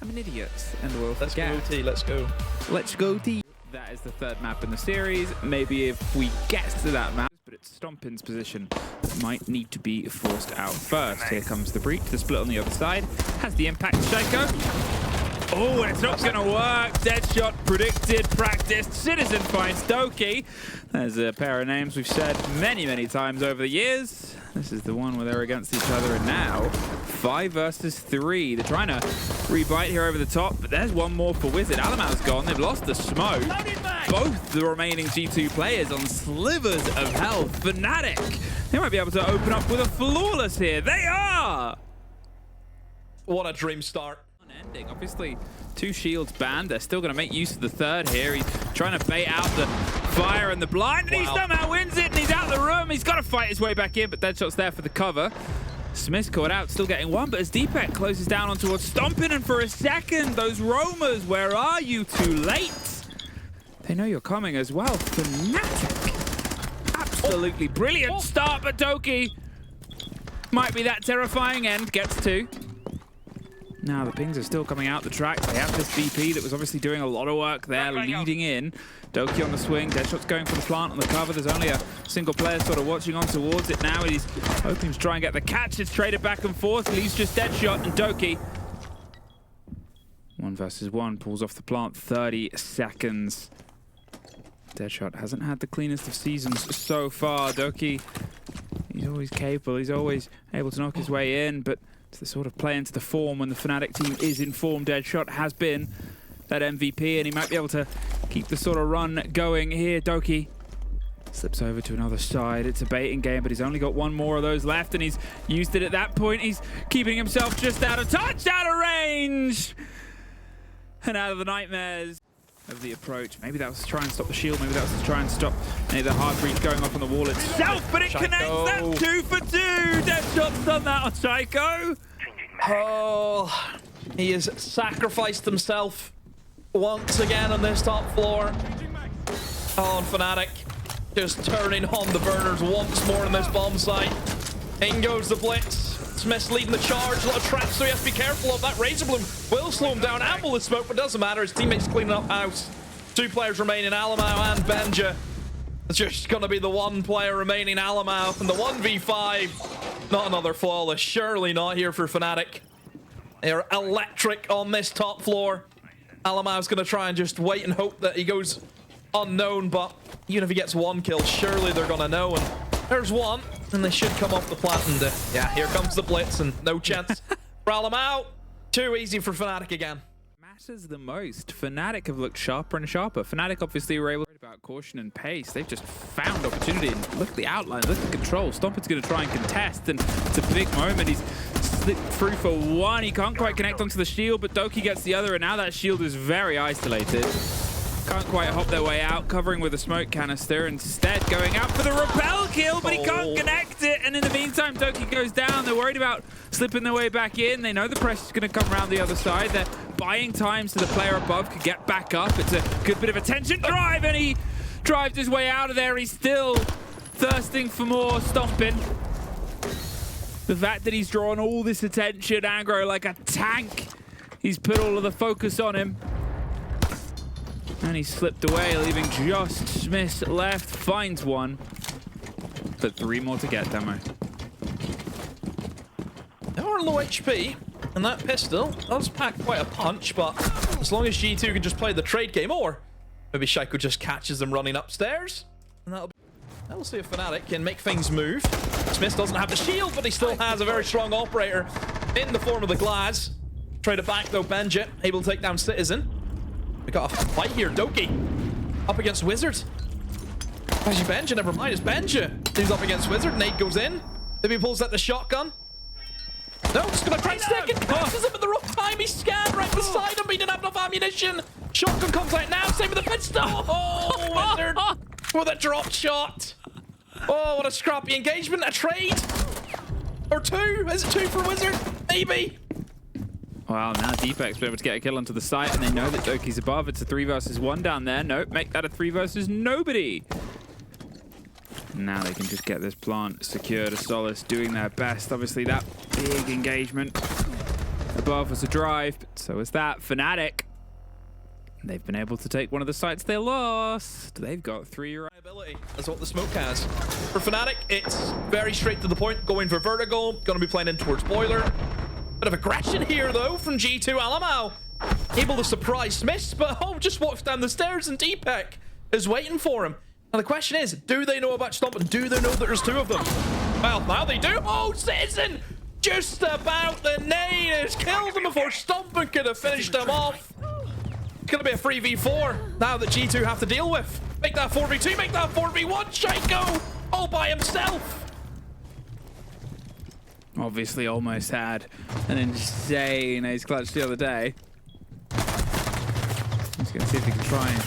I'm an idiot, and we'll Let's go, T. Let's go. Let's go, T. That is the third map in the series. Maybe if we get to that map, but it's Stompin's position that might need to be forced out first. Here comes the breach. The split on the other side has the impact. Shaiko. Oh, and it's not going to work. Deadshot predicted, practiced. Citizen finds Doki. There's a pair of names we've said many, many times over the years. This is the one where they're against each other, and now 5 versus 3. They're trying to rebite here over the top, but there's one more for Wizard. Alamau's gone. They've lost the smoke. Both the remaining G2 players on slivers of health. Fnatic, they might be able to open up with a flawless here. They are! What a dream start. Ending. Obviously, 2 shields banned. They're still going to make use of the third here. He's trying to bait out the fire and the blind, and he somehow wins it, and he's out of the room. He's got to fight his way back in, but Deadshot's there for the cover. Smith's caught out, still getting one, but as Deepak closes down on towards Stompin, and for a second, those roamers, where are you? Too late. They know you're coming as well. Fnatic. Absolutely brilliant start, but Doki might be that terrifying end. Gets 2. Now the pings are still coming out the track. They have this VP that was obviously doing a lot of work there, leading in. Doki on the swing. Deadshot's going for the plant on the cover. There's only a single player sort of watching on towards it now. He's hoping to try and get the catch. It's traded back and forth. Leaves just Deadshot and Doki. 1 versus 1. Pulls off the plant. 30 seconds. Deadshot hasn't had the cleanest of seasons so far. Doki, he's always capable. He's always able to knock his way in, but it's the sort of play into the form when the Fnatic team is in form. Deadshot has been that MVP, and he might be able to keep the sort of run going here. Doki slips over to another side. It's a baiting game, but he's only got 1 more of those left, and he's used it at that point. He's keeping himself just out of touch, out of range, and out of the nightmares of the approach. Maybe that was to try and stop the shield. Maybe that was to try and stop any of the hard breach going off on the wall itself, but it connects. That's 2 for 2. Deadshot's done that on Shaiko. Oh, he has sacrificed himself once again on this top floor. Oh, and Fnatic just turning on the burners once more in this bomb site. In goes the blitz. Smith's leading the charge. A lot of traps, so he has to be careful of that. Razor Bloom will slow him down. Amble the smoke, but doesn't matter. His teammates cleaning up house. 2 players remaining, Alamau and Benja. It's just going to be the 1 player remaining, Alamau, and the 1v5. Not another flawless. Surely not here for Fnatic. They're electric on this top floor. Alamau's going to try and just wait and hope that he goes unknown, but even if he gets 1 kill, surely they're going to know. And there's 1, and they should come off the plant. And yeah, here comes the blitz, and no chance for Alamau. Too easy for Fnatic again. Matters the most. Fnatic have looked sharper and sharper. Fnatic obviously were able to about caution and pace. They've just found opportunity. And look at the outline, look at the control. Stompin's going to try and contest, and it's a big moment. He's slipped through for 1. He can't quite connect onto the shield, but Doki gets the other, and now that shield is very isolated. Can't quite hop their way out, covering with a smoke canister. Instead, going out for the rappel kill, but he can't connect it. And in the meantime, Doki goes down. They're worried about slipping their way back in. They know the pressure's going to come around the other side. They're buying time so the player above could get back up. It's a good bit of attention drive, and he drives his way out of there. He's still thirsting for more. Stompin. The fact that he's drawn all this attention, aggro like a tank. He's put all of the focus on him. And he slipped away, leaving just Smith left. Finds 1. But 3 more to get, Demo. They are low HP, and that pistol does pack quite a punch, but as long as G2 can just play the trade game, or maybe Shaiko just catches them running upstairs, and that'll see if Fnatic can make things move. Smith doesn't have the shield, but he still has a very strong operator in the form of the Glass. Trade it back, though. Benja able to take down Citizen. We got a fight here. Doki up against Wizard. Actually, Benja, never mind. It's Benja. He's up against Wizard. Nate goes in. Then he pulls out the shotgun. No, just gonna try and stick it. Catches him at the wrong time. He's scanned right beside him. He didn't have enough ammunition. Shotgun comes out now. Same with the pistol. Oh, Wizard with a drop shot. Oh, what a scrappy engagement. A trade. Or 2. Is it 2 for Wizard? Maybe. Well, now Deepak's been able to get a kill onto the site, and they know that Doki's above. It's a 3 versus 1 down there. Nope, make that a 3 versus nobody. Now they can just get this plant secured. A Solace doing their best. Obviously, that big engagement Above was a drive, but so was that. Fnatic, they've been able to take one of the sites they lost. They've got 3 reliability. That's what the smoke has. For Fnatic, it's very straight to the point, going for vertical, going to be playing in towards boiler. Bit of aggression here, though, from G2. Alamau able to surprise Smiths, but just walks down the stairs and DPEC is waiting for him. Now, the question is, do they know about Stomp, and do they know that there's 2 of them? Well, now they do. Oh, Citizen! Just about the nade has killed him before Stompin could have finished him off. It's going to be a 3v4 now that G2 have to deal with. Make that 4v2, make that 4v1. Shaiko all by himself. Obviously almost had an insane ace clutch the other day. He's going to see if he can try and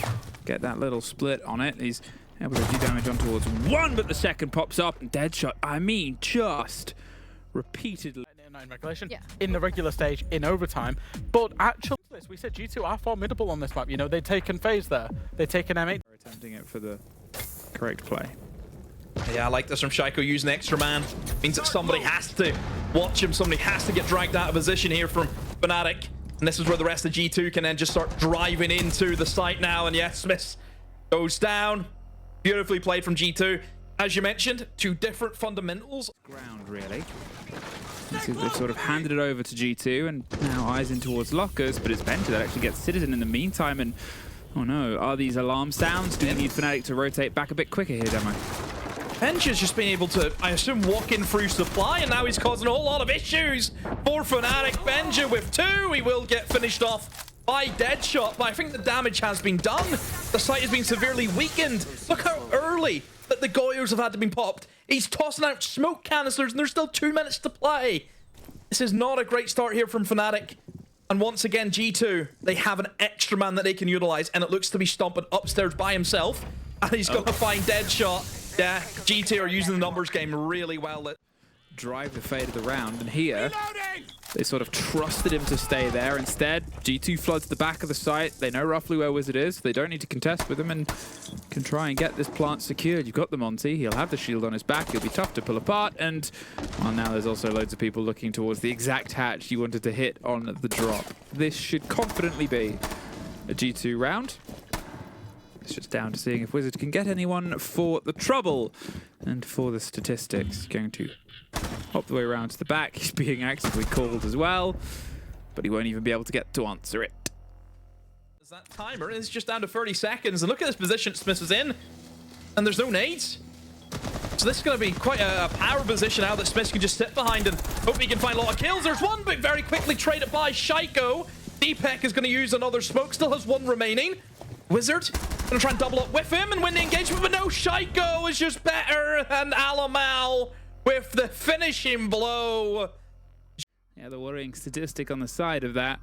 get that little split on it. He's able to do damage on towards 1, but the second pops up and Deadshot, I mean, just repeatedly. In regulation, in the regular stage, in overtime, but actually, we said G2 are formidable on this map. You know, they've taken phase there, they've taken M8. Attempting it for the correct play. Yeah, I like this from Shaiko using extra man. Means that somebody has to watch him, somebody has to get dragged out of position here from Fnatic. And this is where the rest of G2 can then just start driving into the site now. And yes, Smith goes down. Beautifully played from G2. As you mentioned, 2 different fundamentals. Ground, really. They've sort of handed it over to G2 and now eyes in towards lockers, but it's Benja that actually gets Citizen in the meantime. And oh no, are these alarm sounds? Do we need Fnatic to rotate back a bit quicker here, Demo? Benja's just been able to, I assume, walk in through supply, and now he's causing a whole lot of issues for Fnatic. Benja with 2, he will get finished off by Deadshot, but I think the damage has been done. The site has been severely weakened. Look how early that the Goyos have had to be popped. He's tossing out smoke canisters, and there's still 2 minutes to play. This is not a great start here from Fnatic. And once again, G2, they have an extra man that they can utilize, and it looks to be stomping upstairs by himself. And he's going to find Deadshot. Yeah, G2 are using the numbers game really well. Drive the fate of the round, and here they sort of trusted him to stay there. Instead, G2 floods the back of the site. They know roughly where Wizard is. They don't need to contest with him and can try and get this plant secured. You've got the Monty. He'll have the shield on his back. He'll be tough to pull apart. And well, now there's also loads of people looking towards the exact hatch you wanted to hit on the drop. This should confidently be a G2 round. It's just down to seeing if Wizard can get anyone for the trouble. And for the statistics, going to hop the way around to the back. He's being actively called as well, but he won't even be able to get to answer it. That timer is just down to 30 seconds, and look at this position Smith is in, and there's no nades. So this is going to be quite a power position now that Smith can just sit behind and hope he can find a lot of kills. There's one, but very quickly traded by Shaiko. DPEC is going to use another smoke, still has 1 remaining. Wizard gonna try and double up with him and win the engagement, but no, Shaiko is just better than Alamal with the finishing blow. Yeah, the worrying statistic on the side of that,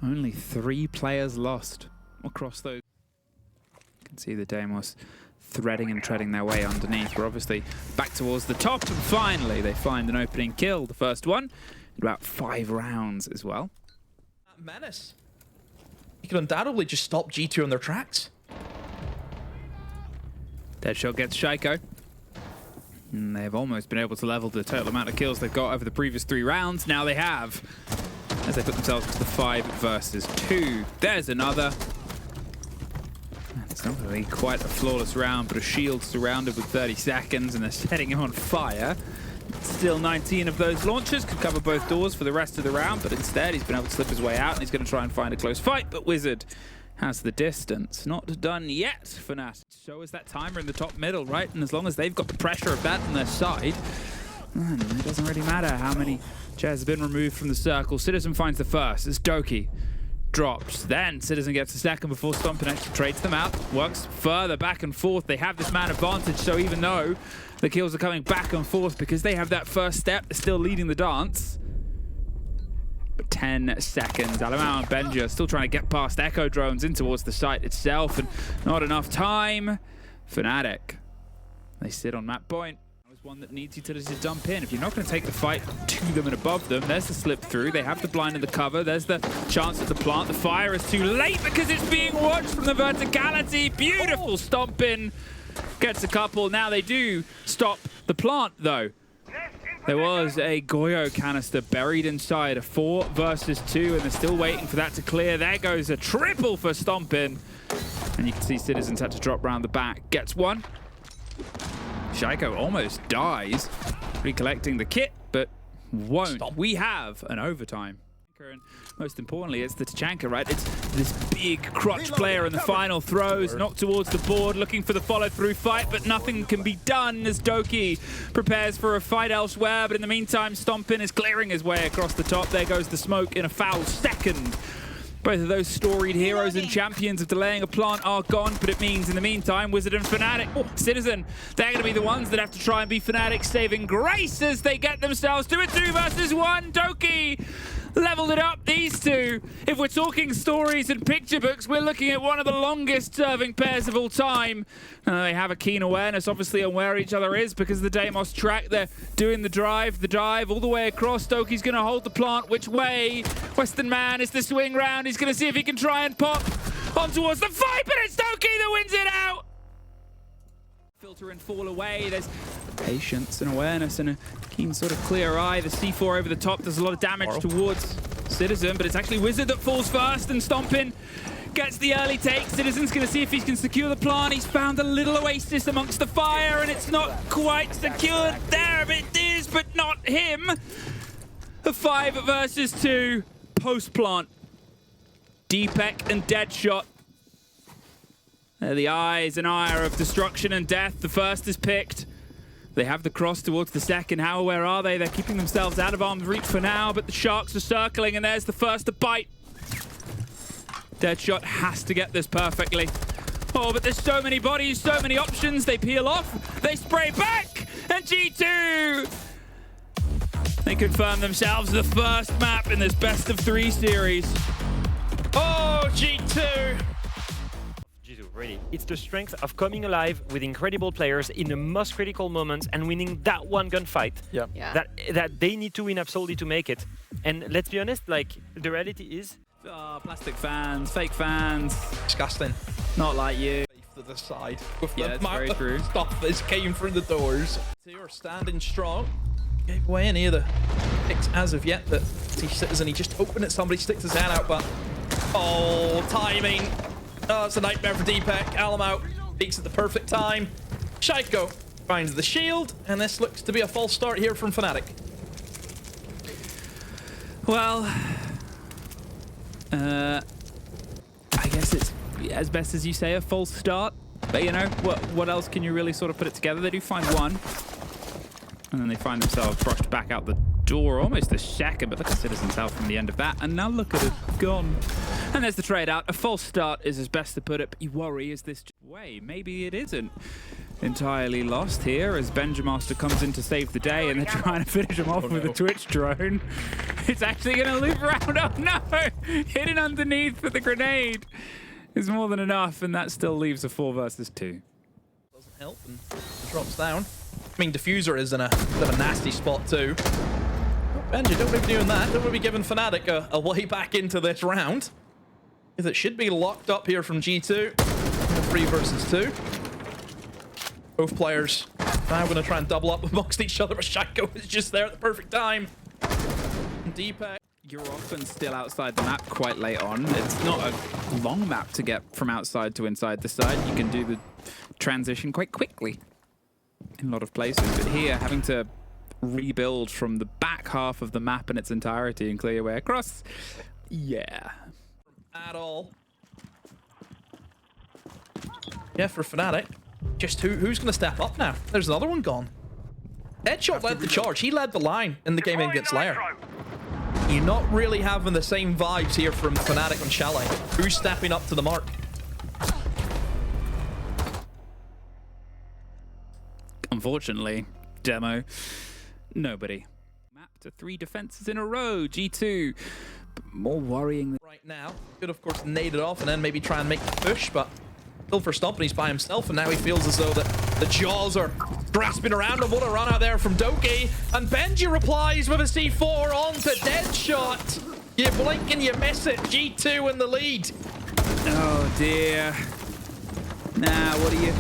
only 3 players lost across those. You can see the Deimos threading and treading their way underneath. We're obviously back towards the top, and finally they find an opening kill, the first one, in about 5 rounds as well. Menace. He could undoubtedly just stop G2 on their tracks. Deadshot gets Shaiko. And they've almost been able to level the total amount of kills they've got over the previous 3 rounds. Now they have, as they put themselves into the 5 versus 2. There's another. It's not really quite a flawless round, but a shield surrounded with 30 seconds, and they're setting him on fire. Still 19 of those launchers could cover both doors for the rest of the round, but instead he's been able to slip his way out, and he's going to try and find a close fight, but Wizard has the distance. Not done yet for Fnatic. So is that timer in the top middle, right? And as long as they've got the pressure of that on their side, it doesn't really matter how many chairs have been removed from the circle. Citizen finds the first. It's Doki. Drops. Then Citizen gets the second before Stompin actually trades them out. Works further back and forth. They have this man advantage, so even though the kills are coming back and forth because they have that first step, they're still leading the dance. But 10 seconds. Alamau and Benja still trying to get past Echo drones in towards the site itself, and not enough time. Fnatic, they sit on map point. One that needs utility to dump in. If you're not going to take the fight to them and above them, there's the slip through. They have the blind and the cover. There's the chance at the plant. The fire is too late because it's being watched from the verticality. Beautiful stomp in. Gets a couple. Now they do stop the plant, though. There was a Goyo canister buried inside a 4 versus 2, and they're still waiting for that to clear. There goes a triple for Stompin. And you can see Citizens had to drop round the back. Gets one. Shaiko almost dies, recollecting the kit, but won't. Stop. We have an overtime. And most importantly, it's the Tachanka, right? It's this big crotch player in the final throws, knocked towards the board, looking for the follow-through fight, but nothing can be done as Doki prepares for a fight elsewhere. But in the meantime, Stompin is clearing his way across the top. There goes the smoke in a foul second. Both of those storied heroes and champions of delaying a plant are gone, but it means in the meantime, Wizard and Fnatic, Citizen, they're going to be the ones that have to try and be Fnatic saving grace as they get themselves to a 2 versus 1. Doki leveled it up, these two. If we're talking stories and picture books, we're looking at one of the longest serving pairs of all time. They have a keen awareness, obviously, on where each other is because of the Deimos track. They're doing the dive all the way across. Doki's going to hold the plant. Which way? Western Man is the swing round. He's going to see if he can try and pop on towards the fight, but it's Doki that wins it out. Filter and fall away. There's patience and awareness and a keen sort of clear eye. The C4 over the top does a lot of damage towards Citizen, but it's actually Wizard that falls first, and Stompin gets the early take. Citizen's going to see if he can secure the plant. He's found a little oasis amongst the fire, and it's not quite secured there. It is, but not him. A 5 versus 2 post-plant. Deepek and Deadshot. They're the eyes and ire of destruction and death. The first is picked. They have the cross towards the second. How aware are they? They're keeping themselves out of arm's reach for now, but the Sharks are circling, and there's the first to bite. Deadshot has to get this perfectly. Oh, but there's so many bodies, so many options. They peel off, they spray back, and G2! They confirm themselves the first map in this best-of-3 series. Oh, G2! Really. It's the strength of coming alive with incredible players in the most critical moments and winning that one gunfight. Yeah. That they need to win absolutely to make it. And let's be honest, like, the reality is... Plastic fans, fake fans. Disgusting. Not like you. To the side with Yeah, the it's very true. stuff that came through the doors. They are standing strong. Gave away any of the picks as of yet, but Citizen, he just hoping that somebody sticks his hand out, but oh, timing. Oh, it's a nightmare for Deepek. Alum out, peaks at the perfect time. Shaiko finds the shield, and this looks to be a false start here from Fnatic. Well, I guess it's as best as you say, a false start. But you know, what else can you really sort of put it together? They do find one, and then they find themselves brushed back out the door almost a second, but look at Citizen's health from the end of that, and now look at it, gone. And there's the trade out. A false start is as best to put it, but you worry, is this way? Maybe it isn't entirely lost here as Benjamaster comes in to save the day, and they're trying to finish him off with a Twitch drone. It's actually going to loop around. Oh no! Hidden underneath with the grenade is more than enough, and that still leaves a 4 versus 2. Doesn't help, and drops down. I mean, Diffuser is in a bit of a nasty spot too. Benji, don't be doing that. Don't be giving Fnatic a way back into this round. Because it should be locked up here from G2. 3 versus 2. Both players now going to try and double up amongst each other, but Shaiko is just there at the perfect time. And Deepek. You're often still outside the map quite late on. It's not a long map to get from outside to inside the side. You can do the transition quite quickly in a lot of places. But here, having to rebuild from the back half of the map in its entirety and clear your way across, yeah. At all. Yeah, for Fnatic. Just who's going to step up now? There's another one gone. Deadshot led the charge. He led the line in the game against Lair. You're not really having the same vibes here from Fnatic on Chalet. Who's stepping up to the mark? Unfortunately, demo, nobody. Map to 3 defenses in a row. G2, more worrying. Right now, could of course nade it off and then maybe try and make the push, but still for Stompin, he's by himself, and now he feels as though that the jaws are grasping around him. What a run out there from Doki, and Benji replies with a C4 onto Deadshot. You blink and you miss it. G2 in the lead. Oh dear. Now, what are you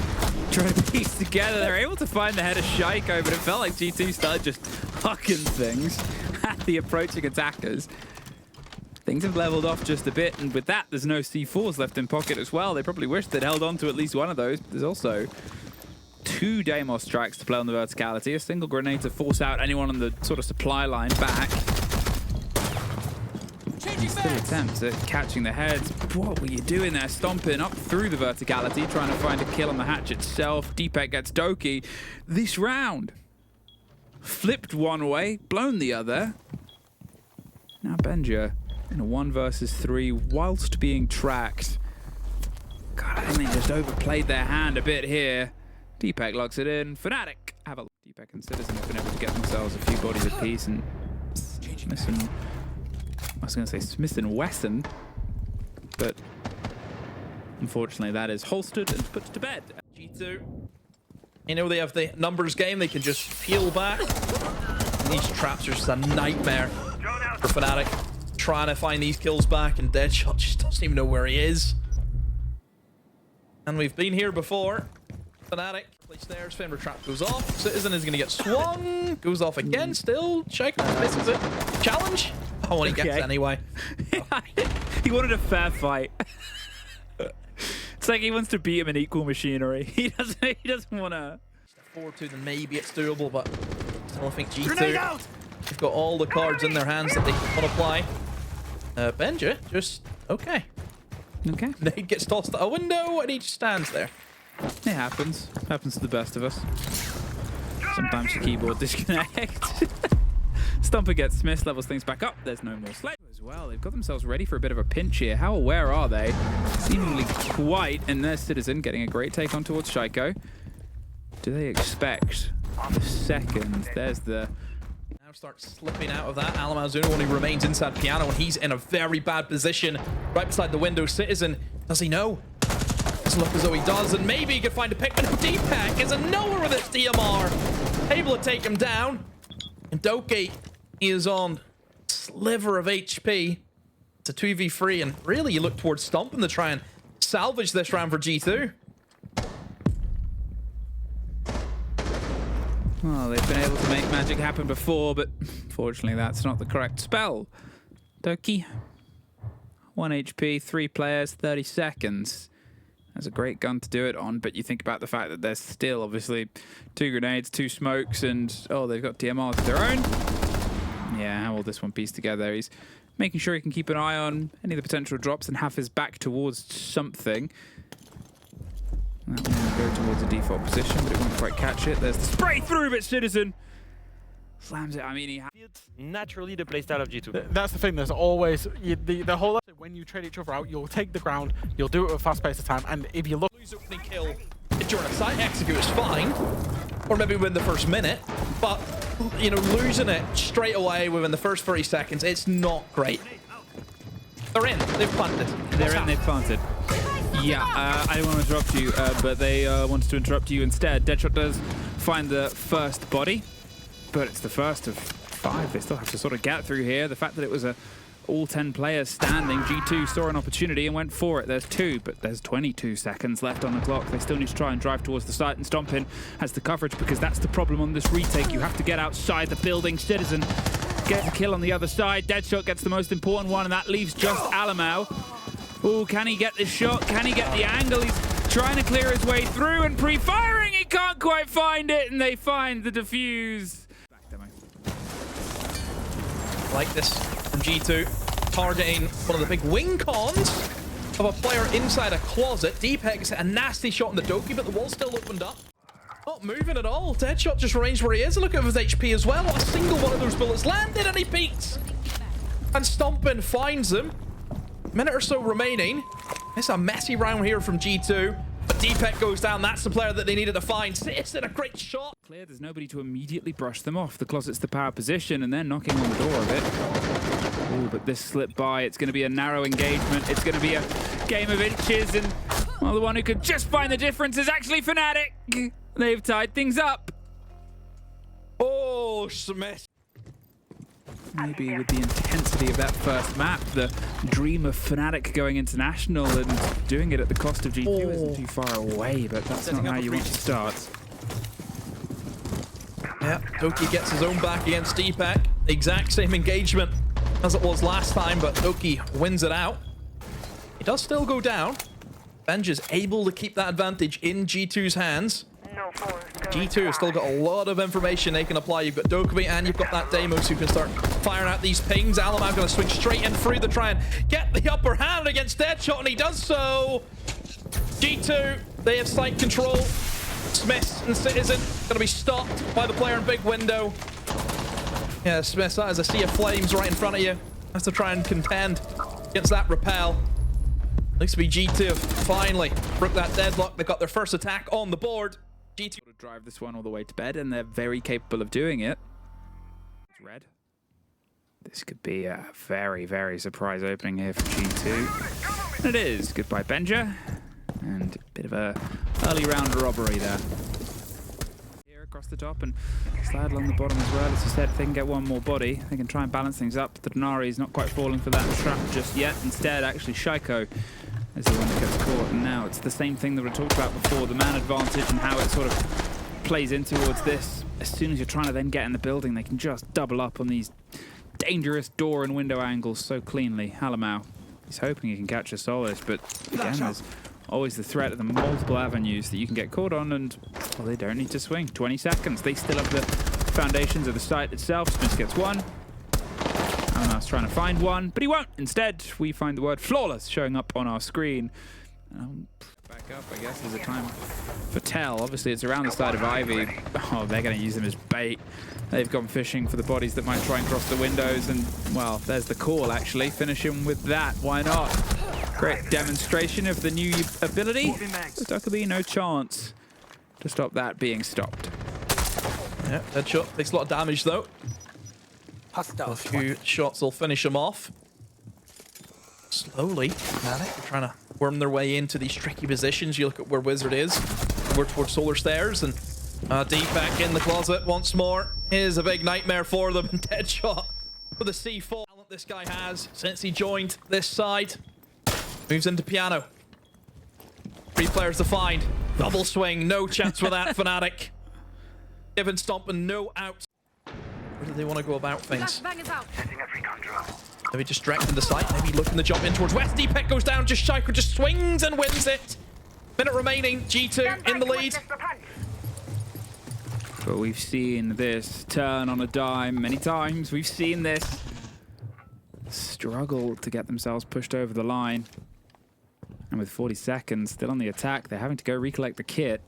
trying to piece together? They're able to find the head of Shaiko, but it felt like G2 started just hucking things at the approaching attackers. Things have leveled off just a bit, and with that, there's no C4s left in pocket as well. They probably wish they'd held on to at least one of those. There's also 2 Deimos strikes to play on the verticality, a single grenade to force out anyone on the sort of supply line back. Still attempts at catching the heads. What were you doing there? Stomping up through the verticality, trying to find a kill on the hatch itself. Deepek gets Doki. This round, flipped one way, blown the other. Now Benja in a 1 versus 3 whilst being tracked. God, I think they just overplayed their hand a bit here. Deepek locks it in. Fnatic have a Deepek and Citizen have been able to get themselves a few bodies apiece and missing. I was going to say Smith and Wesson, but unfortunately that is holstered and put to bed. G2, you know, they have the numbers game. They can just peel back. And these traps are just a nightmare for Fnatic. Trying to find these kills back, and Deadshot just doesn't even know where he is. And we've been here before. Fnatic place stairs, Fenrir trap goes off. Citizen is going to get swung. Goes off again still. Shaker misses it. Challenge. Oh, well, he gets it anyway. He wanted a fair fight. It's like he wants to beat him in equal machinery. He doesn't want to. 4-2, then maybe it's doable, but I don't think G2. They've got all the cards in their hands that they want to play. Benja just okay. Okay. Nade gets tossed out a window and he just stands there. It happens. Happens to the best of us. Sometimes the keyboard disconnects. Stomper gets Smith, levels things back up. There's no more Slay as well. They've got themselves ready for a bit of a pinch here. How aware are they? Seemingly quite. And there's Citizen getting a great take on towards Shaiko. Do they expect the second? There's the... Now starts slipping out of that. Alamazuna when he remains inside Piano, and he's in a very bad position right beside the window. Citizen, does he know? Doesn't look as though he does, and maybe he could find a pick. But Deepek is a nowhere with this DMR. Able to take him down. And Doki is on sliver of HP. It's a 2v3, and really you look towards Stomping to try and salvage this round for G2. Well, they've been able to make magic happen before, but fortunately that's not the correct spell. Doki, 1 HP, 3 players, 30 seconds. That's a great gun to do it on, but you think about the fact that there's still obviously 2 grenades, 2 smokes, and oh, they've got DMRs of their own. Yeah, how will this one piece together? He's making sure he can keep an eye on any of the potential drops and have his back towards something. That one will go towards a default position, but it won't quite catch it. There's the spray through, but Citizen slams it. I mean, he naturally the playstyle of G2. That's the thing. There's always the whole when you trade each other out, you'll take the ground, you'll do it with fast pace of time, and if you look, Lose opening kill during a site execute is fine, or maybe within the first minute, but you know, losing it straight away within the first 30 seconds, it's not great. They're in. They've planted. They're in. They've planted. Yeah, I didn't want to interrupt you, but they wanted to interrupt you instead. Deadshot does find the first body, but it's the first of 5. They still have to sort of get through here. The fact that it was all 10 players standing, G2 saw an opportunity and went for it. There's 2, but there's 22 seconds left on the clock. They still need to try and drive towards the site, and Stompin has the coverage because that's the problem on this retake. You have to get outside the building. Citizen gets a kill on the other side. Deadshot gets the most important one, and that leaves just Alamau. Oh, can he get this shot? Can he get the angle? He's trying to clear his way through and pre-firing. He can't quite find it, and they find the defuse. Back demo. Like this from G2, targeting one of the big wing cons of a player inside a closet. Deepek gets a nasty shot on the Doki, but the wall's still opened up. Not moving at all. Deadshot just remains where he is. Look at his HP as well. Not a single one of those bullets landed, and he peeks. And Stompin finds him. Minute or so remaining. It's a messy round here from G2. But Deepek goes down. That's the player that they needed to find. Citizen, a great shot. Clear, there's nobody to immediately brush them off. The closet's the power position, and they're knocking on the door of it. Oh, but this slipped by. It's going to be a narrow engagement. It's going to be a game of inches, and well, the one who could just find the difference is actually Fnatic. They've tied things up. Oh, Smith. Maybe with the intensity of that first map, the dream of Fnatic going international and doing it at the cost of G2 isn't too far away, but that's not how you want to start. Yeah, Doki gets his own back against Deepak. Exact same engagement as it was last time, but Doki wins it out. He does still go down. Benja's able to keep that advantage in G2's hands. G2 has still got a lot of information they can apply. You've got Dokkaebi and you've got that Deimos who can start firing out these pings. Alamar going to swing straight in through to try and get the upper hand against Deadshot, and he does so. G2, they have site control. Smith and Citizen going to be stopped by the player in big window. Yeah, Smith, that is a sea of flames right in front of you. Has to try and contend against that repel. Looks to be G2 have finally broke that deadlock. They got their first attack on the board. G2 to drive this one all the way to bed, and they're very capable of doing it. It's red. This could be a very, very surprise opening here for G2. And it is. Goodbye, Benja. And a bit of a early round robbery there. Here across the top and slide along the bottom as well. As I said, if they can get one more body, they can try and balance things up. The Denari is not quite falling for that trap just yet. Instead, actually, Shaiko is the one that gets caught. And now it's the same thing that we talked about before, the man advantage and how it sort of plays in towards this. As soon as you're trying to then get in the building, they can just double up on these dangerous door and window angles so cleanly. Halamau, he's hoping he can catch a Solace, but again, there's always the threat of the multiple avenues that you can get caught on, and well, they don't need to swing. 20 seconds. They still have the foundations of the site itself. Smith gets one. Alamau's trying to find one, but he won't. Instead, we find the word flawless showing up on our screen. Back up, I guess, there's a time for Tell. Obviously, it's around the side of Ivy. Oh, they're going to use him as bait. They've gone fishing for the bodies that might try and cross the windows, and, well, there's the call, actually. Finish him with that. Why not? Great demonstration of the new ability. Dokkaebi, no chance to stop that being stopped. Yeah, Deadshot takes a lot of damage, though. A few shots will finish him off. Slowly, Fnatic are trying to worm their way into these tricky positions. You look at where Wizard is. We're towards Solar Stairs, and Deepak in the closet once more. Here's a big nightmare for them. Deadshot with the C4 talent this guy has since he joined this side. Moves into Piano. 3 players to find. Double swing, no chance with that, Fnatic. Given stomping, no out. Where do they want to go about things? Maybe distracting the site, maybe looking to jump in towards West. Deepak goes down, just Shaiko just swings and wins it. Minute remaining, G2 in the lead. But we've seen this turn on a dime many times. We've seen this struggle to get themselves pushed over the line. And with 40 seconds still on the attack, they're having to go recollect the kit.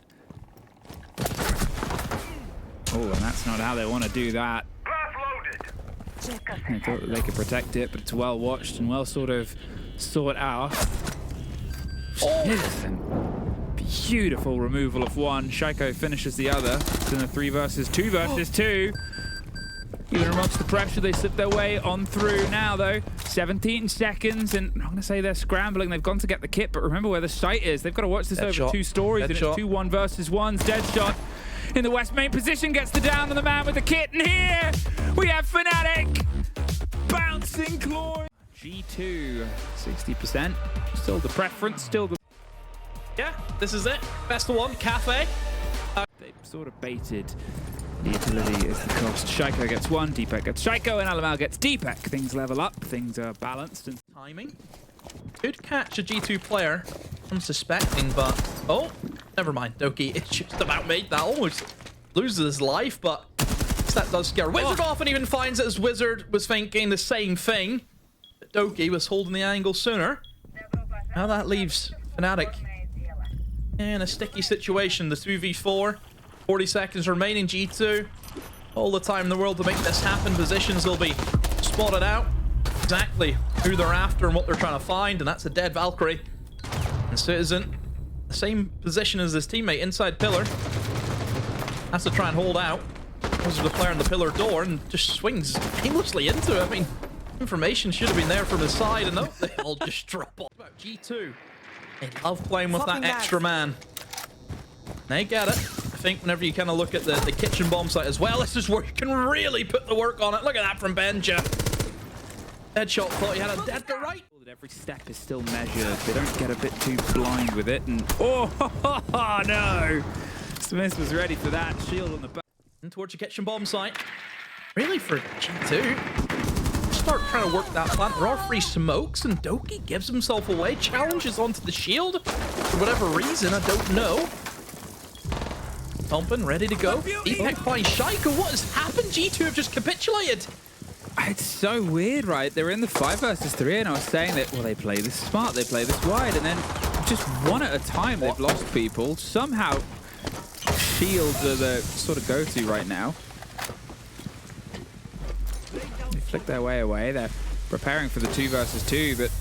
Oh, and that's not how they want to do that. They thought that they could protect it, but it's well watched and well sort of sought out. Beautiful removal of one. Shaiko finishes the other. It's in a 3 versus 2 versus 2. Even amongst the pressure, they slip their way on through now, though. 17 seconds, and I'm going to say they're scrambling. They've gone to get the kit, but remember where the site is. They've got to watch this over 2 stories, and it's 2-1 versus 1. Deadshot in the West main position gets the down on the man with the kit, and here we have Fnatic bouncing claw. G2, 60%. Still the preference, still the... Yeah, this is it. Best of one, Cafe. They sort of baited the ability is the cost. Shaiko gets one, Deepak gets Shaiko, and Alamau gets Deepak. Things level up, things are balanced. And timing. Could catch a G2 player. I'm suspecting, but... Oh, never mind. Doki, it's just about made that. Almost loses his life, but that does scare Wizard off, and even finds it as Wizard was thinking the same thing. But Doki was holding the angle sooner. Now that leaves Fnatic in a sticky situation. The 2v4. 40 seconds remaining. G2. All the time in the world to make this happen. Positions will be spotted out. Exactly who they're after and what they're trying to find. And that's a dead Valkyrie. And Citizen, the same position as his teammate inside pillar. Has to try and hold out. Goes to the player in the pillar door and just swings aimlessly into it. I mean, information should have been there from his side. And no, they all just drop off. About G2. They love playing with that extra man. They get it. I think whenever you kind of look at the kitchen bomb site as well, this is where you can really put the work on it. Look at that from Benja. Deadshot thought he had a dead to right. Every step is still measured. They don't get a bit too blind with it. And oh no! Smith was ready for that. Shield on the back. And towards your kitchen bomb site. Really for G2. Start trying to work that plant. There are free smokes, and Doki gives himself away. Challenges onto the shield. For whatever reason, I don't know. Thumping, ready to go. Epic by Shaika. What has happened? G2 have just capitulated. It's so weird, right? They're in the 5 versus 3, and I was saying that, well, they play this smart, they play this wide, and then just one at a time, they've lost people. Somehow, shields are the sort of go-to right now. They flick their way away. They're preparing for the 2 versus 2, but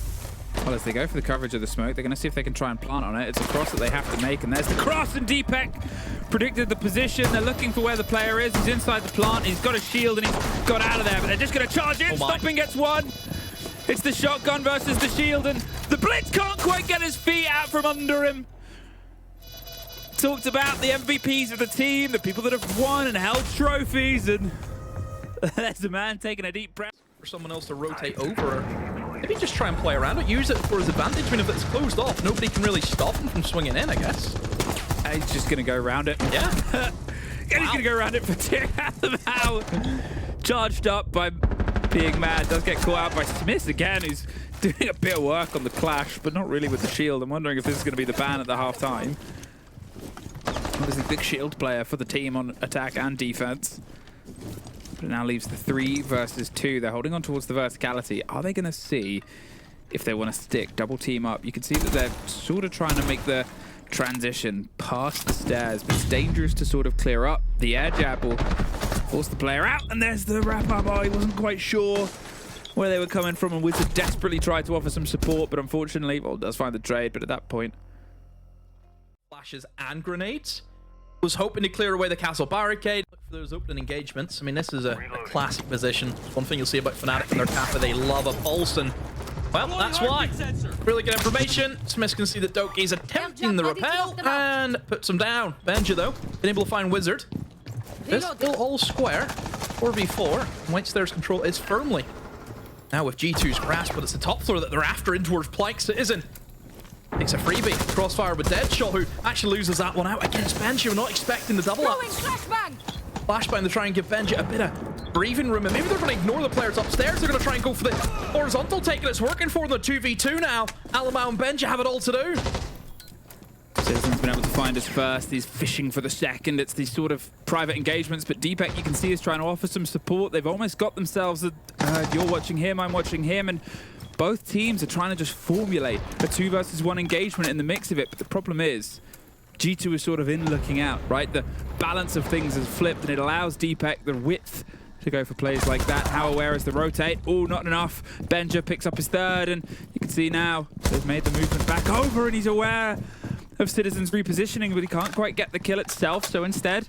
well, as they go for the coverage of the smoke, they're going to see if they can try and plant on it. It's a cross that they have to make, and there's the cross, and Deepak predicted the position. They're looking for where the player is. He's inside the plant. He's got a shield, and he's got out of there, but they're just going to charge in. Stomping gets one. It's the shotgun versus the shield, and the Blitz can't quite get his feet out from under him. Talked about the MVPs of the team, the people that have won and held trophies, and there's a man taking a deep breath. For someone else to rotate over. Maybe just try and play around it, use it for his advantage. I mean, if it's closed off, nobody can really stop him from swinging in, I guess. He's just going to go around it. Yeah. He's going to go around it for 2. Somehow charged up by being mad. Does get caught out by Smith again, who's doing a bit of work on the clash, but not really with the shield. I'm wondering if this is going to be the ban at the half-time. Obviously, big shield player for the team on attack and defense. But it now leaves the 3 versus 2. They're holding on towards the verticality. Are they going to see if they want to stick, double team up? You can see that they're sort of trying to make the transition past the stairs, but it's dangerous to sort of clear up. The air jab will force the player out, and there's the wrap-up. Oh, he wasn't quite sure where they were coming from, and Wizard desperately tried to offer some support, but unfortunately, well, does find the trade, but at that point... Flashes and grenades. Was hoping to clear away the castle barricade. Look for those opening engagements. I mean, this is a classic position. One thing you'll see about Fnatic and their Kappa, they love a pulse, and well, that's why. Really good information. Smith can see that Doki's attempting the repel and puts him down. Benja, though, been able to find Wizard. This still all square. 4v4. Whitestairs control is firmly now with G2's grasp, but it's the top floor that they're after in towards Plike Citizen. Takes a freebie. Crossfire with Deadshot, who actually loses that one out against Benja. We're not expecting the double up. Flashbang to try and give Benja a bit of breathing room, and maybe they're going to ignore the players upstairs. They're going to try and go for the horizontal take, and it's working for them. 2v2 now. Alamau and Benja have it all to do. Citizen's been able to find us first. He's fishing for the second. It's these sort of private engagements, but Deepak, you can see, is trying to offer some support. They've almost got themselves a... you're watching him, I'm watching him, and both teams are trying to just formulate a 2 versus 1 engagement in the mix of it. But the problem is, G2 is sort of in looking out, right? The balance of things has flipped, and it allows Deepak the width to go for plays like that. How aware is the rotate? Oh, not enough. Benja picks up his 3rd, and you can see now they've made the movement back over, and he's aware of Citizen's repositioning, but he can't quite get the kill itself, so instead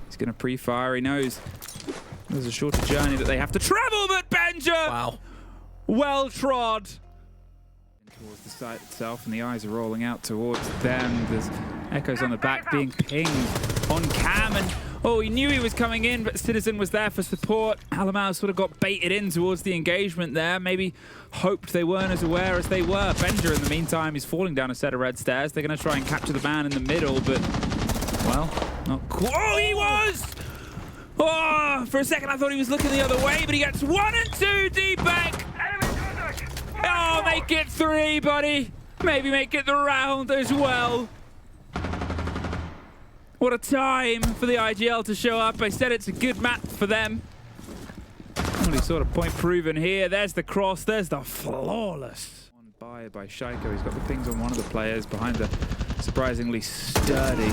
he's going to pre-fire. He knows there's a shorter journey that they have to travel, but Benja! Wow. Well trod. Towards the site itself, and the eyes are rolling out towards them. There's echoes on the back being pinged on cam, and oh, he knew he was coming in, but Citizen was there for support. Alamau sort of got baited in towards the engagement there. Maybe hoped they weren't as aware as they were. Benja, in the meantime, is falling down a set of red stairs. They're going to try and capture the man in the middle, but, well, not quite. Oh, he was! Oh, for a second I thought he was looking the other way, but he gets 1 and 2, Deepak! Oh, make it 3, buddy! Maybe make it the round as well. What a time for the IGL to show up. I said it's a good map for them. Only sort of point proven here. There's the cross, there's the flawless. One by Shaiko. He's got the pings on one of the players behind the surprisingly sturdy.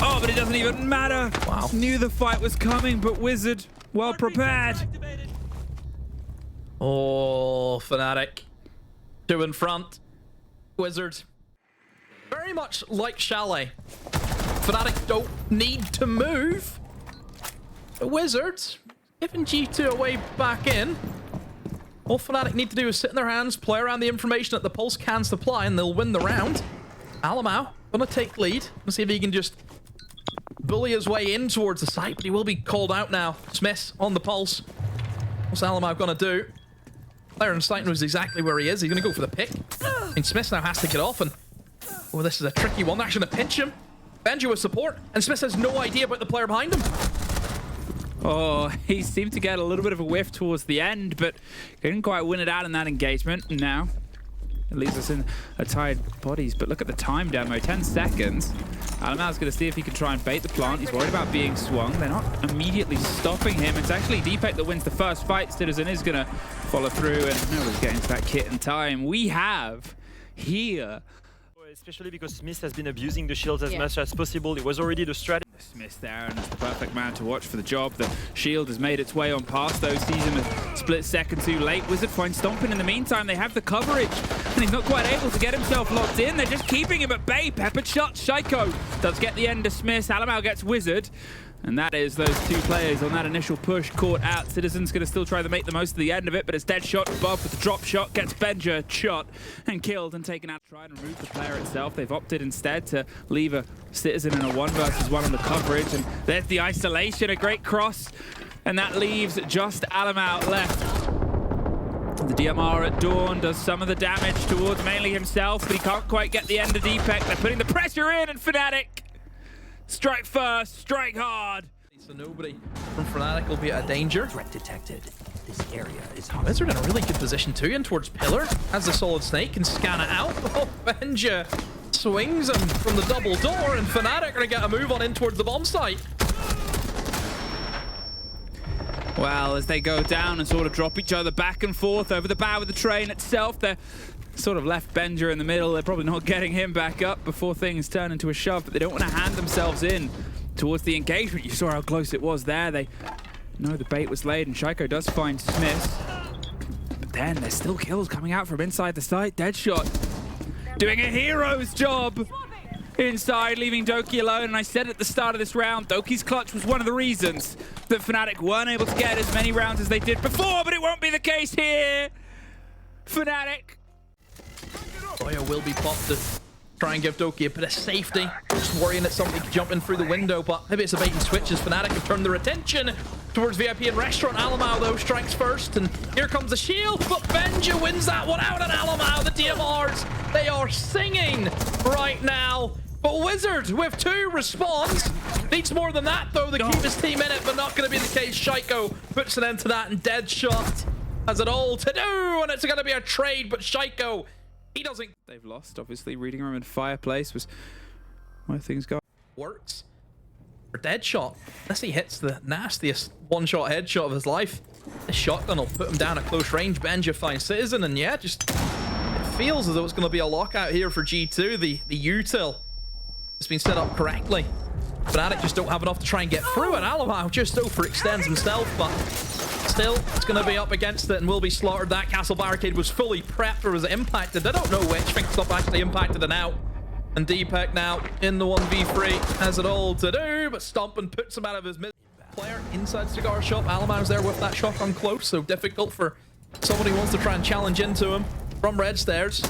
Oh, but it doesn't even matter. Wow. Knew the fight was coming, but Wizard, well prepared. Oh, Fnatic. 2 in front. Wizard. Very much like Chalet. Fnatic don't need to move. The Wizards giving G2 away back in. All Fnatic need to do is sit in their hands, play around the information that the Pulse can supply, and they'll win the round. Alamau gonna take lead. Let's see if he can just bully his way in towards the site, but he will be called out now. Smith on the Pulse. What's Alamau gonna do? Player in sight knows exactly where he is. He's gonna go for the pick. And Smith now has to get off, and oh, this is a tricky one. They're actually gonna pinch him. Benji with support, and Smith has no idea about the player behind him. Oh, he seemed to get a little bit of a whiff towards the end, but couldn't quite win it out in that engagement. Now, it leaves us in a tied bodies, but look at the time demo, 10 seconds. Alamal's going to see if he can try and bait the plant. He's worried about being swung. They're not immediately stopping him. It's actually Deepak that wins the first fight. Citizen is going to follow through, and nobody's getting to that kit in time. We have here... Especially because Smith has been abusing the shields as much as possible. It was already the strategy. Smith there, and it's the perfect man to watch for the job. The shield has made its way on past those. Sees him a split second too late. Wizard finds Stompin in the meantime. They have the coverage, and he's not quite able to get himself locked in. They're just keeping him at bay. Peppered shot. Shaiko does get the end to Smith. Alamal gets Wizard. And that is those two players on that initial push caught out. Citizen's going to still try to make the most of the end of it, but it's dead shot above with the drop shot. Gets Benja shot and killed and taken out. Try and remove the player itself. They've opted instead to leave a Citizen in a 1 versus 1 on the coverage. And there's the isolation, a great cross. And that leaves just Alamal left. The DMR at Dawn does some of the damage towards mainly himself, but he can't quite get the end of Deepak. They're putting the pressure in, and Fnatic strike first, strike hard. So nobody from Fnatic will be at a danger. Threat detected. This area is hot. Wizard in a really good position too, in towards Pillar. Has the Solid Snake, can scan it out. Oh, Benja swings him from the double door, and Fnatic are going to get a move on in towards the bomb site. Well, as they go down and sort of drop each other back and forth over the bow of the train itself, they're sort of left Benja in the middle. They're probably not getting him back up before things turn into a shove, but they don't want to hand themselves in towards the engagement. You saw how close it was there. They know the bait was laid, and Shaiko does find Smith. But then there's still kills coming out from inside the site. Deadshot doing a hero's job inside, leaving Doki alone. And I said at the start of this round, Doki's clutch was one of the reasons that Fnatic weren't able to get as many rounds as they did before, but it won't be the case here. Fnatic. Boya will be popped to try and give Doki a bit of safety. Just worrying that somebody could jump in through the window, but maybe it's a bait and switch as Fnatic have turned their attention towards VIP and Restaurant. Alamal, though, strikes first, and here comes the shield, but Benja wins that one out, and Alamal, the DMRs, they are singing right now. But Wizard with 2 responds. Needs more than that, though, to keep his team in it, but not going to be the case. Shaiko puts an end to that, and Deadshot has it all to do, and it's going to be a trade, but Shaiko, he doesn't. They've lost, obviously. Reading Room and Fireplace was where things go. Works for Deadshot. Unless he hits the nastiest one-shot headshot of his life. This shotgun will put him down at close range. Benja finds Citizen, and yeah, just it feels as though it's going to be a lockout here for G2. The util has been set up correctly. Fnatic just don't have enough to try and get through, and Alamal just overextends himself, but still, it's going to be up against it and will be slaughtered. That castle barricade was fully prepped, or was it impacted? I don't know which. I think it's not actually impacted and out. And Deepak now in the 1v3 has it all to do, but Stompin puts him out of his mid. Player inside Cigar Shop. Alamal's there with that shotgun close, so difficult for somebody who wants to try and challenge into him from red stairs.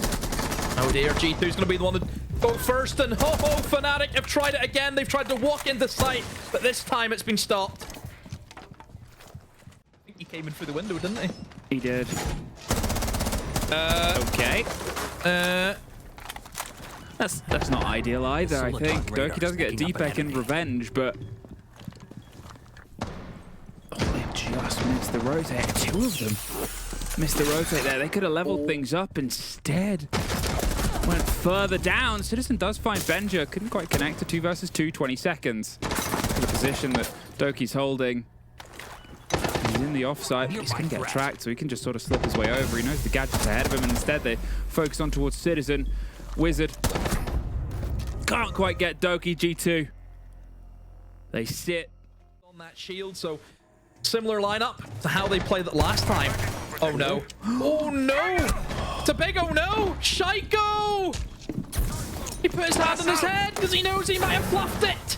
Oh dear, G2's going to be the one to go first, and ho-ho, Fnatic have tried it again. They've tried to walk into sight, but this time it's been stopped. I think he came in through the window, didn't he? He did. Okay. That's not ideal either, I think. Doki does get a Deepak in revenge, but... Oh, they just missed the rotate. 2 of them missed the rotate there. They could have leveled things up instead. Went further down. Citizen does find Benja. Couldn't quite connect to 2 versus 2, 20 seconds. The position that Doki's holding. He's in the offside. He's going to get tracked, so he can just sort of slip his way over. He knows the gadget's ahead of him, and instead they focus on towards Citizen. Wizard can't quite get Doki. G2. They sit on that shield, so similar lineup to how they played it last time. Oh no. Oh no! It's a big oh no! Shaiko! He put his hand on his head because he knows he might have fluffed it.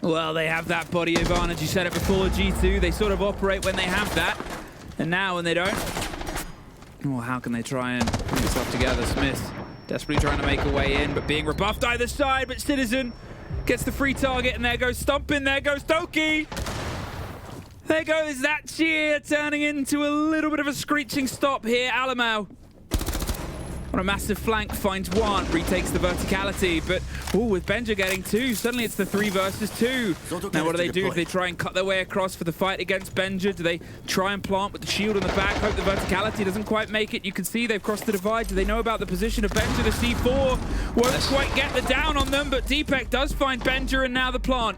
Well, they have that body advantage. You said it before, G2. They sort of operate when they have that. And now when they don't, well, how can they try and put themselves together? Smith desperately trying to make a way in, but being rebuffed either side. But Citizen gets the free target, and there goes Stompin. There goes Doki. There goes that cheer, turning into a little bit of a screeching stop here. Alamal on a massive flank, finds one, retakes the verticality, but with Benja getting two, suddenly it's the 3 versus 2. Now what do they do? Do they try and cut their way across for the fight against Benja? Do they try and plant with the shield on the back, hope the verticality doesn't quite make it? You can see they've crossed the divide. Do they know about the position of Benja? The C4 won't quite get the down on them, but Deepek does find Benja, and now the plant.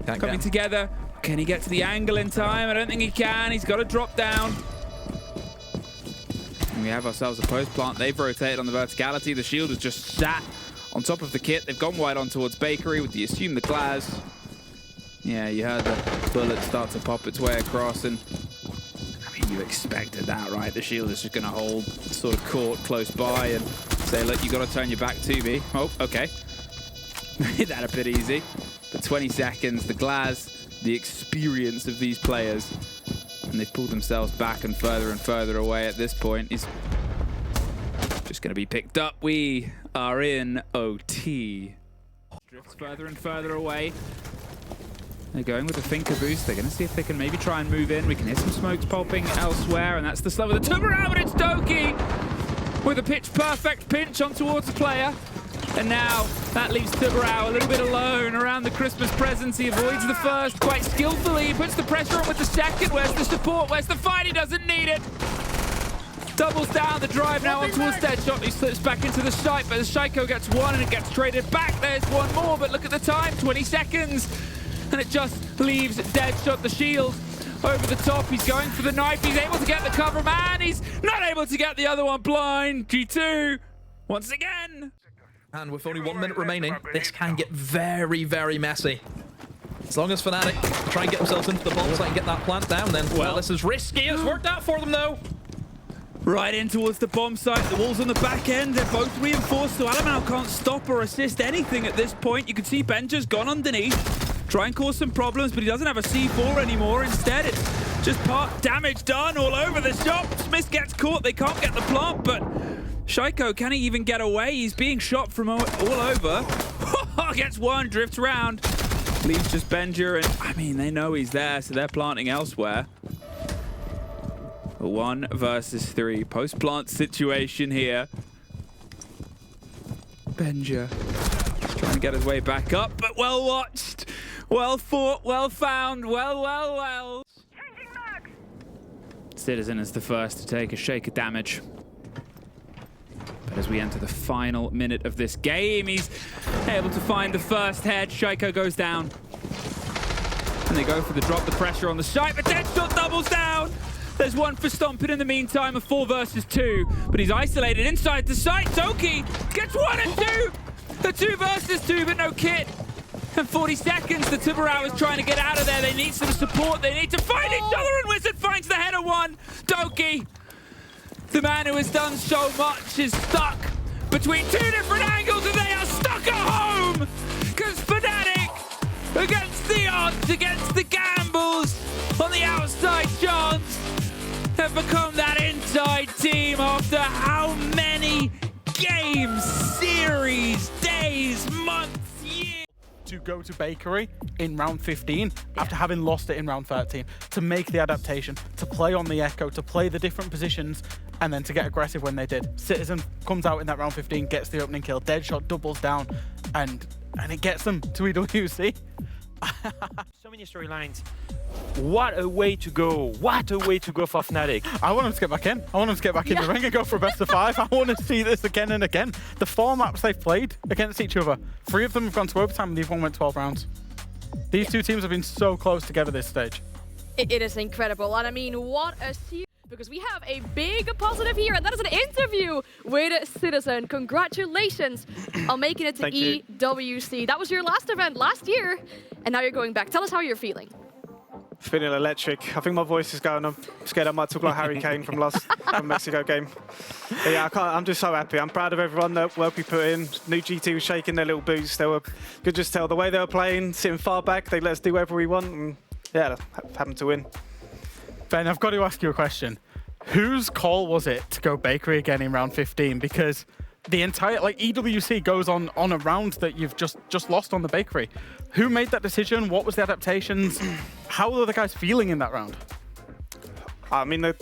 Coming together. Can he get to the angle in time? I don't think he can. He's got to drop down. And we have ourselves a post plant. They've rotated on the verticality. The shield is just sat on top of the kit. They've gone wide on towards Bakery with the assume the glass. Yeah, you heard the bullet start to pop its way across, and I mean, you expected that, right? The shield is just going to hold sort of court close by and say, look, you got to turn your back to me. Oh, okay. Made that a bit easy. But 20 seconds, the glass, the experience of these players, and they've pulled themselves back and further away at this point. Is just going to be picked up. We are in OT. Drifts further and further away. They're going with a Thinker boost. They're going to see if they can maybe try and move in. We can hear some smokes popping elsewhere, and that's the slow of the Tuber, but it's Doki with a pitch perfect pinch on towards the player. And now that leaves Tuberau a little bit alone around the Christmas presents. He avoids the first quite skillfully. He puts the pressure on with the second. Where's the support? Where's the fight? He doesn't need it. Doubles down the drive now on towards Deadshot. He slips back into the site, but the Shaiko gets one and it gets traded back. There's one more, but look at the time, 20 seconds. And it just leaves Deadshot, the shield, over the top. He's going for the knife. He's able to get the cover man. He's not able to get the other one blind. G2 once again. And with only 1 minute remaining, this can get very, very messy. As long as Fnatic try and get themselves into the bomb site and get that plant down, then, well, this is risky. It's worked out for them, though. Right in towards the bomb site. The walls on the back end, they're both reinforced, so Alamau can't stop or assist anything at this point. You can see Benja's gone underneath, try and cause some problems, but he doesn't have a C4 anymore. Instead, it's just part damage done all over the shop. Smith gets caught. They can't get the plant, but Shaiko, can he even get away? He's being shot from all over. Gets one, drifts around. Leaves just Benja, and I mean, they know he's there, so they're planting elsewhere. A 1 versus 3 post-plant situation here. Benja trying to get his way back up, but well watched, well fought, well found, well. Citizen is the first to take a shake of damage. But as we enter the final minute of this game, he's able to find the first head. Shaiko goes down. And they go for the drop, the pressure on the site, but Deadshot doubles down. There's one for Stompin in the meantime, a 4 versus 2. But he's isolated inside the site. Doki gets 1 and 2. The 2 versus 2, but no kit. And 40 seconds, the Tuberau is trying to get out of there. They need some support. They need to find each other, and Wizard finds the header 1. Doki, the man who has done so much, is stuck between 2 different angles, and they are stuck at home. Because Fnatic, against the odds, against the gambles, on the outside chance, have become that inside team after how many games, series, days, months, years. To go to Bakery in round 15 after having lost it in round 13, to make the adaptation, to play on the Echo, to play the different positions, and then to get aggressive when they did. Citizen comes out in that round 15, gets the opening kill, Deadshot doubles down, and it gets them to EWC. So many storylines. What a way to go. What a way to go for Fnatic. I want them to get back in. I want them to get back in the ring and go for a best of 5. I want to see this again and again. The 4 maps they've played against each other, 3 of them have gone to overtime and the other one went 12 rounds. These two teams have been so close together this stage. It is incredible. And I mean, what a series. Because we have a big positive here, and that is an interview with Citizen. Congratulations on making it to EWC. That was your last event last year, and now you're going back. Tell us how you're feeling. Feeling electric. I think my voice is going. I'm scared I might talk like Harry Kane from Mexico game. But yeah, I'm just so happy. I'm proud of everyone, that work we put in. New G2 was shaking their little boots. They were, could just tell the way they were playing, sitting far back. They let us do whatever we want, and yeah, happened to win. Ben, I've got to ask you a question. Whose call was it to go Bakery again in round 15? Because the entire, like, EWC goes on a round that you've just lost on the Bakery. Who made that decision? What was the adaptations? How were the guys feeling in that round? I mean, the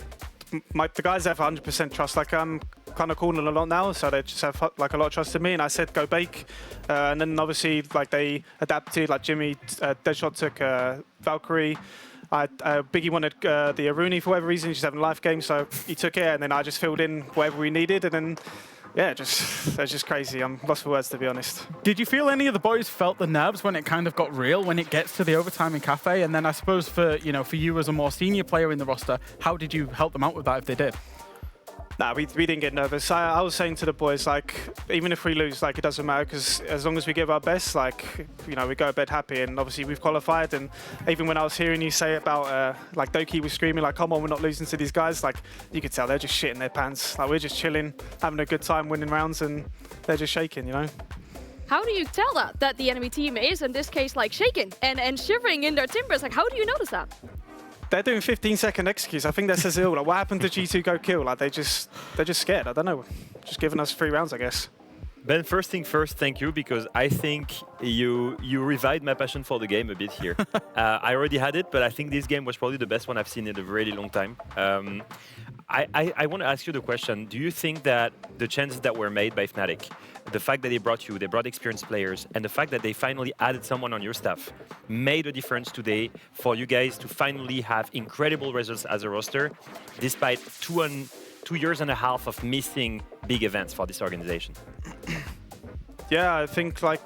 the guys have 100% trust. Like I'm kind of calling a lot now, so they just have like a lot of trust in me. And I said go bake, and then obviously like they adapted. Like Jimmy, Deadshot took Valkyrie. Biggie wanted the Aruni for whatever reason. He's just having a life game, so he took it, and then I just filled in whatever we needed, and then. Yeah, it's just crazy. I'm lost for words, to be honest. Did you feel any of the boys felt the nerves when it kind of got real, when it gets to the overtime in Cafe? And then I suppose for you as a more senior player in the roster, how did you help them out with that if they did? Nah, we didn't get nervous. I was saying to the boys, like, even if we lose, like, it doesn't matter, because as long as we give our best, like, we go to bed happy. And obviously we've qualified. And even when I was hearing you say about, like, Doki was screaming, like, come on, we're not losing to these guys. Like, you could tell they're just shitting their pants. Like, we're just chilling, having a good time, winning rounds, and they're just shaking, How do you tell that the enemy team is, in this case, like, shaking and shivering in their timbers? Like, how do you notice that? They're doing 15-second executes. I think that says it all. Like, what happened to G2 Go Kill? Like, they're just scared. I don't know. Just giving us 3 rounds, I guess. Ben, first thing first, thank you, because I think you revived my passion for the game a bit here. I already had it, but I think this game was probably the best one I've seen in a really long time. I want to ask you the question, do you think that the chances that were made by Fnatic, the fact that they brought experienced players, and the fact that they finally added someone on your staff made a difference today for you guys to finally have incredible results as a roster, despite 2 years and a half of missing big events for this organization? Yeah, I think the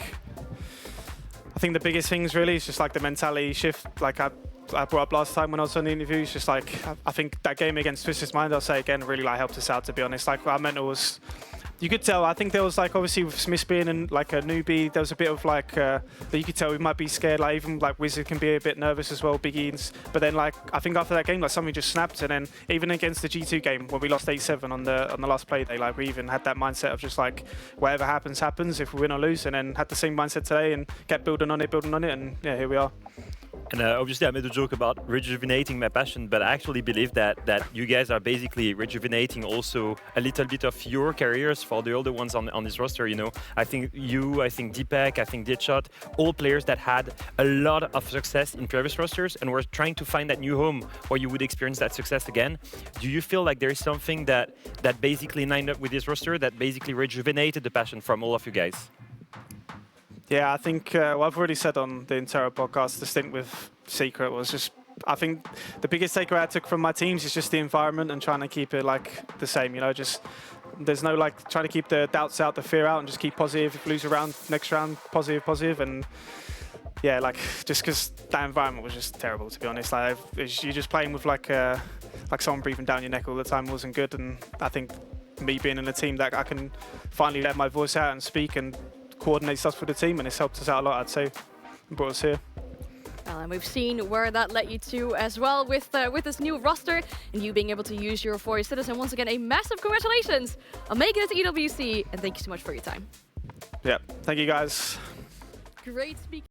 biggest things really is just like the mentality shift. Like I brought up last time when I was on the interview, it's just like I think that game against Twisted Mind, I'll say again, really like helped us out, to be honest. Like our mental was, you could tell. I think there was like obviously with Smith being like a newbie, there was a bit of like that you could tell we might be scared. Like even like Wizard can be a bit nervous as well, Big Eads. But then like I think after that game, like something just snapped. And then even against the G2 game when we lost 8-7 on the last play day, like we even had that mindset of just like whatever happens, happens. If we win or lose, and then had the same mindset today and kept building on it, and yeah, here we are. And obviously I made a joke about rejuvenating my passion, but I actually believe that you guys are basically rejuvenating also a little bit of your careers for the older ones on this roster, I think Deepak, I think Deadshot, all players that had a lot of success in previous rosters and were trying to find that new home where you would experience that success again. Do you feel like there is something that basically lined up with this roster that basically rejuvenated the passion from all of you guys? Yeah, I think I've already said on the Intero podcast, the stint with Secret was just, I think the biggest takeaway I took from my teams is just the environment and trying to keep it like the same, just there's no like trying to keep the doubts out, the fear out, and just keep positive. If you lose a round, next round, positive. And yeah, like just because that environment was just terrible, to be honest. Like you're just playing with like someone breathing down your neck all the time wasn't good. And I think me being in a team that I can finally let my voice out and speak and coordinates us for the team, and it's helped us out a lot, I'd say, and brought us here. Well, and we've seen where that led you to as well with this new roster and you being able to use your voice. Citizen, once again, a massive congratulations on making it to EWC, and thank you so much for your time. Yeah, thank you guys. Great speaking.